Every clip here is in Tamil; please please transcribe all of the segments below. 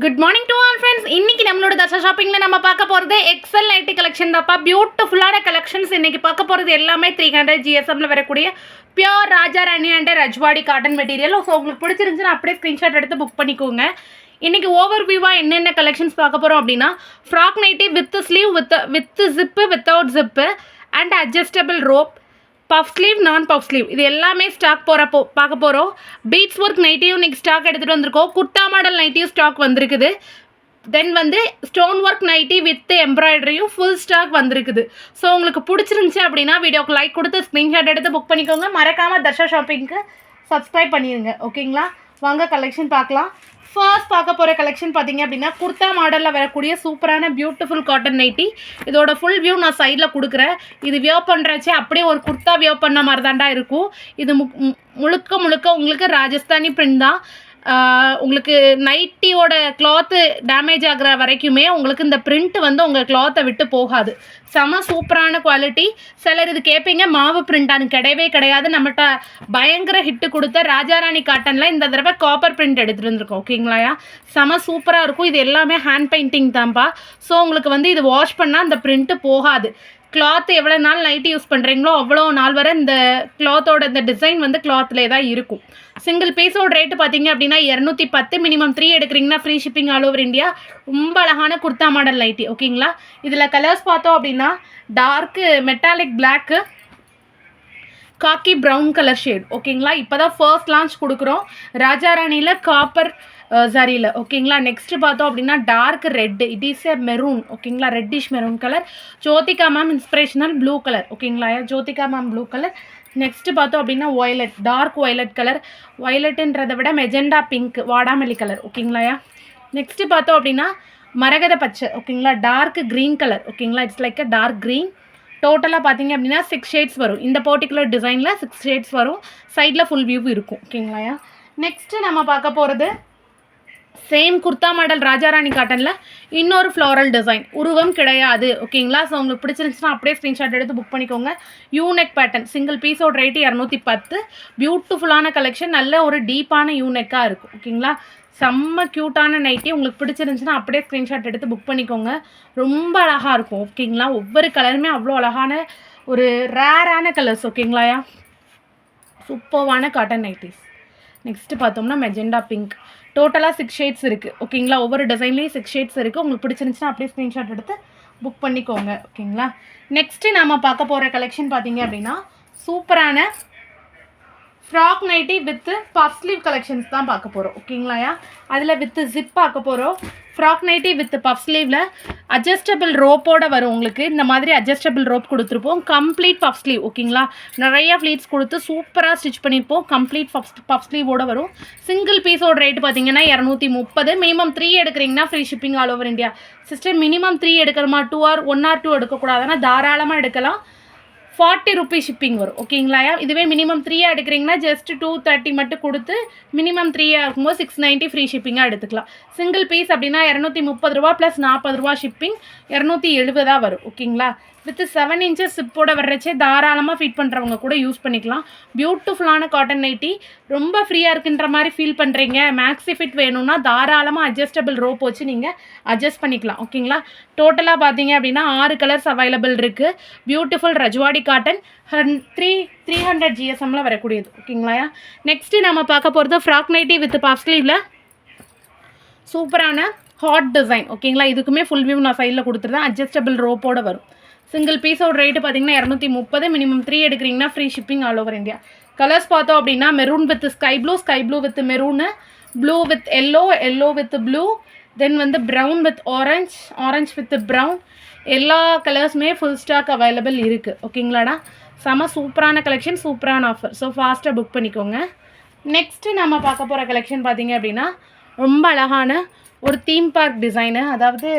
Good morning to all friends. இன்னைக்கு நம்மளோட தசா ஷாப்பிங்கில் நம்ம பார்க்க போகிறது எக்ஸல் நைட்டி கலெக்ஷன் தான்ப்பா. பியூட்டிஃபுல்லான கலெக்ஷன்ஸ். இன்னைக்கு பார்க்க போகிறது எல்லாமே 300 GSMல வரக்கூடிய pure Raja Rani and Rajwadi cotton material. So உங்களுக்கு பிடிச்சிருந்துச்சுன்னா அப்படியே ஸ்க்ரீன்ஷாட் எடுத்து புக் பண்ணிக்கோங்க. இன்றைக்கி ஓவர் வியூவாக என்னென்ன கலெக்ஷன்ஸ் பார்க்க போகிறோம் அப்படின்னா, frock nightie with sleeve with zip without zip and adjustable rope, puff sleeve நான் பஃப் ஸ்லீவ், இது எல்லாமே ஸ்டாக் பார்க்க போகிறோம். பீட்ஸ் ஒர்க் நைட்டியும் இன்றைக்கி ஸ்டாக் எடுத்துகிட்டு வந்திருக்கோம். குர்தா மாடல் நைட்டியும் ஸ்டாக் வந்திருக்குது. தென் வந்து ஸ்டோன் ஒர்க் நைட்டி வித் எம்ப்ராய்டரியும் ஃபுல் ஸ்டாக் வந்திருக்குது. ஸோ உங்களுக்கு பிடிச்சிருந்துச்சி அப்படின்னா வீடியோக்கு லைக் கொடுத்து ஸ்க்ரீன்ஷாட் எடுத்து புக் பண்ணிக்கோங்க. மறக்காமல் தர்ஷா ஷாப்பிங்க்கு சப்ஸ்கிரைப் பண்ணிடுங்க. ஓகேங்களா, வாங்க கலெக்ஷன் பார்க்கலாம். ஃபர்ஸ்ட் பார்க்க போகிற கலெக்ஷன் பார்த்தீங்க அப்படின்னா, குர்தா மாடலில் வரக்கூடிய சூப்பரான பியூட்டிஃபுல் காட்டன் நைட்டி. இதோட ஃபுல் வியூ நான் சைடில் கொடுக்குறேன். இது வியர் பண்ணுறச்சே அப்படியே ஒரு குர்தா வியர் பண்ண மாதிரி தாண்டா இருக்கும். இது முழுக்க உங்களுக்கு ராஜஸ்தானி பிரிண்ட் தான். உங்களுக்கு நைட்டியோட கிளாத்து டேமேஜ் ஆகிற வரைக்குமே உங்களுக்கு இந்த பிரிண்ட் வந்து உங்கள் கிளாத்தை விட்டு போகாது. செம சூப்பரான குவாலிட்டி. சிலர் இது கேட்பீங்க மாவு பிரிண்டானு, கிடையாது. நம்மகிட்ட பயங்கர ஹிட்டு கொடுத்த ராஜாராணி காட்டனில் இந்த தடவை காப்பர் பிரிண்ட் எடுத்துகிட்டு வந்துருக்கோம். ஓகேங்களாயா, செம சூப்பராக இருக்கும். இது எல்லாமே ஹேண்ட் பெயிண்டிங் தான்ப்பா. ஸோ உங்களுக்கு வந்து இது வாஷ் பண்ணால் அந்த பிரிண்ட்டு போகாது. கிளாத் எவ்வளோ நாள் நைட்டி யூஸ் பண்ணுறீங்களோ அவ்வளோ நாள் வரை இந்த கிளாத்தோட இந்த டிசைன் வந்து கிளாத்லேயே தான் இருக்கும். சிங்கிள் பீஸோட ரேட்டு பார்த்தீங்க அப்படின்னா 210. மினிமம் 3 எடுக்கிறீங்கன்னா free shipping all over India. ரொம்ப அழகான குர்தா மாடல் நைட்டி. ஓகேங்களா, இதில் கலர்ஸ் பார்த்தோம் அப்படின்னா டார்க்கு மெட்டாலிக் பிளாக்கு, காக்கி ப்ரௌன் கலர் ஷேட். ஓகேங்களா, இப்போ தான் ஃபர்ஸ்ட் லான்ச் கொடுக்குறோம் ராஜாராணியில் காப்பர் சரியில். ஓகேங்களா, நெக்ஸ்ட்டு பார்த்தோம் அப்படின்னா dark red, it is a maroon. ஓகேங்களா, reddish maroon colour. Jyothika ma'am inspirational blue colour. ஓகேங்களா, Jyothika ma'am blue colour. Next பார்த்தோம் அப்படின்னா வயலட், டார்க் வயலட் கலர். வயலட்டுன்றதை விட மெஜெண்டா பிங்க், வாடாமல்லி கலர். ஓகேங்களாயா, நெக்ஸ்ட்டு பார்த்தோம் அப்படின்னா மரகத பச்சை. ஓகேங்களா, டார்க் க்ரீன் கலர். ஓகேங்களா, it's like a dark green. டோட்டலாக பார்த்தீங்க அப்படின்னா 6 ஷேட்ஸ் வரும். இந்த பர்டிகுலர் டிசைனில் 6 ஷேட்ஸ் வரும். சைடில் ஃபுல் வியூ இருக்கும். ஓகேங்களாயா, நெக்ஸ்ட்டு நம்ம பார்க்க போகிறது சேம் குர்தா மாடல் ராஜாராணி காட்டனில் இன்னொரு ஃப்ளாரல் டிசைன். உருவம் கிடையாது. ஓகேங்களா, ஸோ உங்களுக்கு பிடிச்சிருந்துச்சுன்னா அப்படியே ஸ்க்ரீன்ஷாட் எடுத்து புக் பண்ணிக்கோங்க. Unique pattern. சிங்கிள் பீஸோட ரேட்டு 210. பியூட்டிஃபுல்லான கலெக்ஷன். நல்ல ஒரு டீப்பான யூனெக்காக இருக்கும். ஓகேங்களா, செம்ம க்யூட்டான நைட்டி. உங்களுக்கு பிடிச்சிருந்துச்சுன்னா அப்படியே ஸ்க்ரீன்ஷாட் எடுத்து புக் பண்ணிக்கோங்க. ரொம்ப அழகாக இருக்கும். ஓகேங்களா, ஒவ்வொரு கலருமே அவ்வளோ அழகான ஒரு ரேரான கலர்ஸ். ஓகேங்களாயா, சூப்பர்வான காட்டன் நைட்டிஸ். நெக்ஸ்ட்டு பார்த்தோம்னா மெஜெண்டா பிங்க். டோட்டலாக 6 ஷேட்ஸ் இருக்குது. ஓகேங்களா, ஒவ்வொரு டிசைன்லேயும் 6 ஷேட்ஸ் இருக்குது. உங்களுக்கு பிடிச்சிருந்துச்சுன்னா அப்படியே ஸ்க்ரீன்ஷாட் எடுத்து புக் பண்ணிக்கோங்க. ஓகேங்களா, நெக்ஸ்ட்டு நம்ம பார்க்க போகிற கலெக்ஷன் பார்த்தீங்க அப்படின்னா சூப்பரான frock nighty with puff sleeve collections தான் பார்க்க போகிறோம். ஓகேங்களாயா, அதில் வித்து ஜிப் பார்க்க போகிறோம். ஃப்ராக் நைட்டி வித் பஃப் ஸ்லீவில் அட்ஜஸ்டபிள் ரோப்போடு வரும். உங்களுக்கு இந்த மாதிரி அட்ஜஸ்டபிள் ரோப் கொடுத்துருப்போம். Complete puff sleeve. ஓகேங்களா, நிறைய ஃப்ளீட்ஸ் கொடுத்து சூப்பராக ஸ்டிச் பண்ணியிருப்போம். கம்ப்ளீட் பஃப் ஸ்லீவோடு வரும். சிங்கிள் பீஸோட ரேட்டு பார்த்தீங்கன்னா 230. மினிமம் 3 எடுக்கிறீங்கன்னா free shipping all over India. Sister, minimum 3 எடுக்கிறோமா, 1 or 2 எடுக்கக்கூடாதுன்னா தாராளமாக எடுக்கலாம். 40 rupees ஷிப்பிங் வரும். ஓகேங்களா, இதுவே மினிமம் 3 எடுக்கிறீங்கன்னா ஜஸ்ட் 230 மட்டும் கொடுத்து மினிமம் 3 ஆகும்போது 690 ஃப்ரீ ஷிப்பிங்காக எடுத்துக்கலாம். சிங்கிள் பீஸ் அப்படின்னா 230 ரூபா ப்ளஸ் 40 ரூபா ஷிப்பிங் 270 வரும். ஓகேங்களா, வித் 7 inches சிப்போட வர்றச்சே தாராளமாக ஃபிட் பண்ணுறவங்க கூட யூஸ் பண்ணிக்கலாம். பியூட்டிஃபுல்லான காட்டன் நைட்டி. ரொம்ப ஃப்ரீயாக இருக்குன்ற மாதிரி ஃபீல் பண்ணுறீங்க, மேக்ஸி ஃபிட் வேணும்னா தாராளமாக அட்ஜஸ்டபிள் ரோப் வச்சு நீங்கள் அட்ஜஸ்ட் பண்ணிக்கலாம். ஓகேங்களா, டோட்டலாக பார்த்தீங்க அப்படின்னா 6 கலர்ஸ் அவைலபிள் இருக்குது. பியூட்டிஃபுல் ரஜ்வாடி காட்டன் 300 GSMல வரக்கூடியது. ஓகேங்களா, நெக்ஸ்ட்டு நம்ம பார்க்க போகிறது ஃப்ராக் நைட்டி வித் பஃப் ஸ்லீவில் சூப்பரான ஹாட் டிசைன். ஓகேங்களா, இதுக்குமே ஃபுல் வியூ நான் சைடில் கொடுத்துருந்தேன். அட்ஜஸ்டபிள் ரோப்போடு வரும். சிங்கிள் பீஸோட ரேட்டு பார்த்தீங்கன்னா 230. மினிமம் 3 எடுக்கிறீங்கன்னா free shipping all over India. Colours பார்த்தோம் அப்படின்னா maroon with sky blue with maroon, blue with yellow with blue, then வந்து brown with orange with brown. எல்லா கலர்ஸுமே ஃபுல் ஸ்டாக் அவைலபிள் இருக்குது. ஓகேங்களாடா, செம சூப்பரான கலெக்ஷன், சூப்பரான ஆஃபர். ஸோ ஃபாஸ்ட்டாக புக் பண்ணிக்கோங்க. நெக்ஸ்ட்டு நம்ம பார்க்க போகிற கலெக்ஷன் பார்த்தீங்க அப்படின்னா ரொம்ப அழகான ஒரு தீம் பார்க் டிசைனு, அதாவது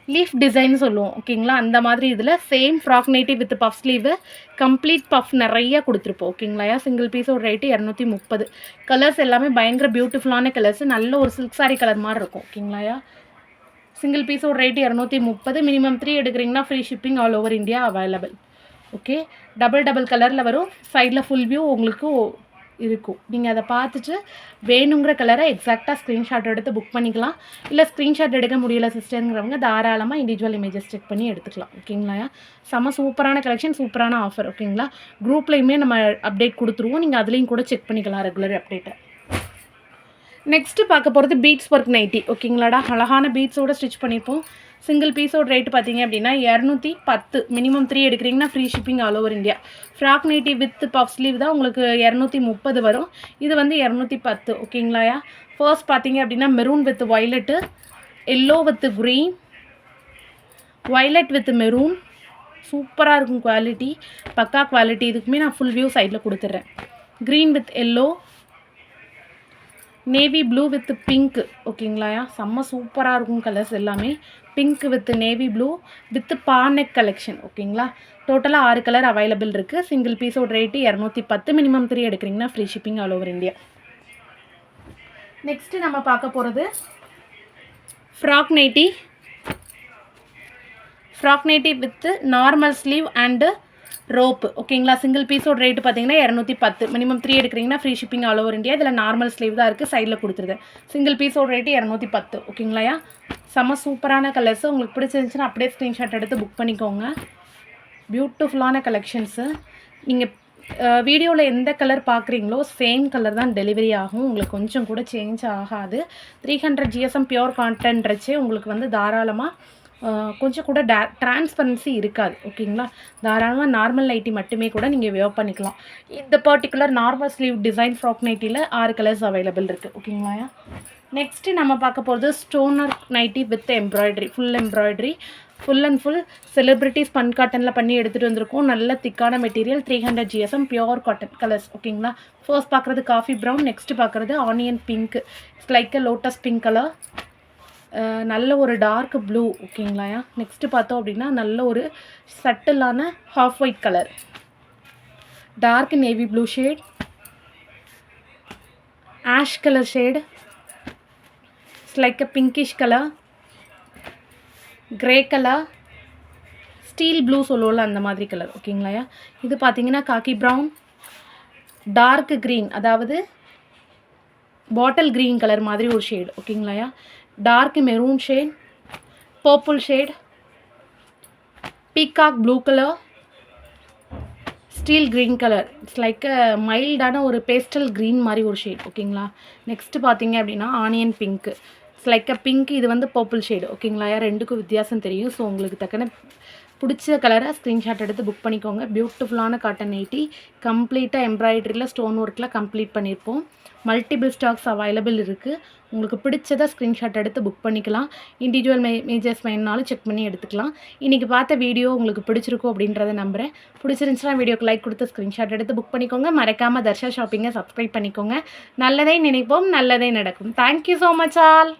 லீஃப் டிசைன் சொல்லுவோம். ஓகேங்களா, அந்த மாதிரி இதில் same frock nightie with puff sleeve complete puff நிறைய கொடுத்துருப்போம். ஓகேங்களா, சிங்கிள் பீஸோட ரேட்டு 230. கலர்ஸ் எல்லாமே பயங்கர பியூட்டிஃபுல்லான கலர்ஸ். நல்ல ஒரு சில்க் சாரி கலர் மாதிரி இருக்கும். ஓகேங்களா, சிங்கிள் பீஸோட ரேட்டு 230. மினிமம் 3 எடுக்கிறீங்கன்னா free shipping all over India available. Okay, double கலரில் வரும். சைடில் ஃபுல் வியூ உங்களுக்கு இருக்கும். நீங்கள் அதை பார்த்துட்டு வேணுங்கிற கலரை எக்ஸாக்டாக ஸ்க்ரீன்ஷாட் எடுத்து புக் பண்ணிக்கலாம். இல்லை ஸ்க்ரீன்ஷாட் எடுக்க முடியல சிஸ்டருங்கிறவங்க தாராளமாக இண்டிவிஜுவல் இமேஜஸ் செக் பண்ணி எடுத்துக்கலாம். ஓகேங்களா? செம்ம சூப்பரான கலெக்ஷன், சூப்பரான ஆஃபர். ஓகேங்களா? குரூப்லேயுமே நம்ம அப்டேட் கொடுத்துருவோம். நீங்கள் அதுலேயும் கூட செக் பண்ணிக்கலாம் ரெகுலர் அப்டேட்டை. நெக்ஸ்ட்டு பார்க்க போகிறது பீட்ஸ் ஒர்க் நைட்டி. ஓகேங்களாடா? அழகான பீட்ஸோடு ஸ்டிச் பண்ணியிருப்போம். சிங்கிள் பீஸோட ரேட்டு பார்த்தீங்க அப்படின்னா 210. மினிமம் 3 எடுக்கிறீங்கன்னா free shipping all over India. Frock nightie with puff sleeve தான் உங்களுக்கு 230 வரும். இது வந்து 210. ஓகேங்களாயா? ஃபர்ஸ்ட் பார்த்தீங்க அப்படின்னா maroon with violet, yellow with green, violet with maroon. சூப்பராக இருக்கும் குவாலிட்டி, பக்கா குவாலிட்டி. இதுக்குமே நான் ஃபுல் வியூ சைடில் கொடுத்துட்றேன். Green with yellow, navy blue with pink. ஓகேங்களாயா? செம்ம சூப்பராக இருக்கும் கலர்ஸ் எல்லாமே. Pink with navy blue with பானெக் கலெக்ஷன். ஓகேங்களா? டோட்டலாக 6 கலர் அவைலபிள் இருக்குது. சிங்கிள் பீஸோட ரேட்டு 210. மினிமம் 3 எடுக்கிறீங்கன்னா free shipping all over India. Next நம்ம பார்க்க போகிறது frock nightie. Frock nightie with normal sleeve and robe. ஓகேங்களா? சிங்கிள் பீஸோட ரேட்டு பார்த்தீங்கன்னா 210. மினிமம் 3 எடுக்கிறீங்கன்னா free shipping all over India. இதில் நார்மல் ஸ்லீவ் தான் இருக்குது, சைடில் கொடுத்துருது. சிங்கிள் பீஸோட ரேட்டு 210. ஓகேங்களாயா? செம்ம சூப்பரான கலர்ஸு. உங்களுக்கு பிடிச்சிருந்துச்சுன்னா அப்படியே ஸ்க்ரீன்ஷாட் எடுத்து புக் பண்ணிக்கோங்க. பியூட்டிஃபுல்லான கலெக்ஷன்ஸு. நீங்கள் வீடியோவில் எந்த கலர் பார்க்குறீங்களோ சேம் கலர் தான் டெலிவரி ஆகும். உங்களுக்கு கொஞ்சம் கூட சேஞ்ச் ஆகாது. 300 GSM பியோர் காட்டன்றச்சே உங்களுக்கு வந்து தாராளமாக கொஞ்சம் கூட டிரான்ஸ்பரன்சி இருக்காது. ஓகேங்களா? தாராளமாக நார்மல் நைட்டி மட்டுமே கூட நீங்கள் வேர் பண்ணிக்கலாம். இந்த particular normal sleeve design frock நைட்டியில் 6 கலர்ஸ் அவைலபிள் இருக்குது. ஓகேங்களா? நெக்ஸ்ட்டு நம்ம பார்க்க போகிறது stoner nightie with embroidery, full embroidery, full and full celebrity spun காட்டனில் பண்ணி எடுத்துகிட்டு வந்திருக்கோம். நல்ல திக்கான material, 300 GSM pure cotton colours. ஓகேங்களா? ஃபர்ஸ்ட் பார்க்குறது காஃபி ப்ரௌன், நெக்ஸ்ட்டு பார்க்குறது onion pink, it's like a lotus pink colour. நல்ல ஒரு டார்க் ப்ளூ. ஓகேங்களா? நெக்ஸ்ட்டு பார்த்தோம் அப்படின்னா நல்ல ஒரு சட்டிலான half white colour, dark navy blue shade, ash colour shade, it's like a pinkish colour, grey colour, steel blue சொல்லுவோம்ல அந்த மாதிரி கலர். ஓகேங்களா? இது பார்த்தீங்கன்னா காக்கி ப்ரௌன், டார்க் க்ரீன், அதாவது பாட்டில் க்ரீன் கலர் மாதிரி ஒரு ஷேட். ஓகேங்களா? Dark maroon shade, purple shade, peacock blue colour, steel green colour, it's like மைல்டான ஒரு பேஸ்டல் க்ரீன் மாதிரி ஒரு ஷேட். ஓகேங்களா? நெக்ஸ்ட்டு பார்த்தீங்க அப்படின்னா onion pink, it's like a pink. இது வந்து பர்பிள் ஷேடு. ஓகேங்களா? ரெண்டுக்கும் வித்தியாசம் தெரியும். ஸோ உங்களுக்கு தக்கன பிடிச்ச கலரை ஸ்க்ரீன்ஷாட் எடுத்து புக் பண்ணிக்கோங்க. பியூட்டிஃபுல்லான காட்டன் நைட்டி, கம்ப்ளீட்டாக எம்ப்ராய்டரியில் ஸ்டோன் ஒர்க்கில் கம்ப்ளீட் பண்ணியிருப்போம். மல்டிபிள் ஸ்டாக்ஸ் அவைலபிள் இருக்குது. உங்களுக்கு பிடிச்சதை ஸ்க்ரீன்ஷாட் எடுத்து புக் பண்ணிக்கலாம். இண்டிவிஜுவல் இமேஜஸ் வேணுனாலும் செக் பண்ணி எடுத்துக்கலாம். இன்றைக்கி பார்த்த வீடியோ உங்களுக்கு பிடிச்சிருக்கும் அப்படின்றத நம்புகிறேன். பிடிச்சிருந்துச்சுன்னா வீடியோக்கு லைக் கொடுத்து ஸ்க்ரீன்ஷாட் எடுத்து புக் பண்ணிக்கோங்க. மறக்காமல் தர்ஷா ஷாப்பிங்கை சப்ஸ்கிரைப் பண்ணிக்கோங்க. நல்லதை நினைப்போம், நல்லதே நடக்கும். Thank you so much all.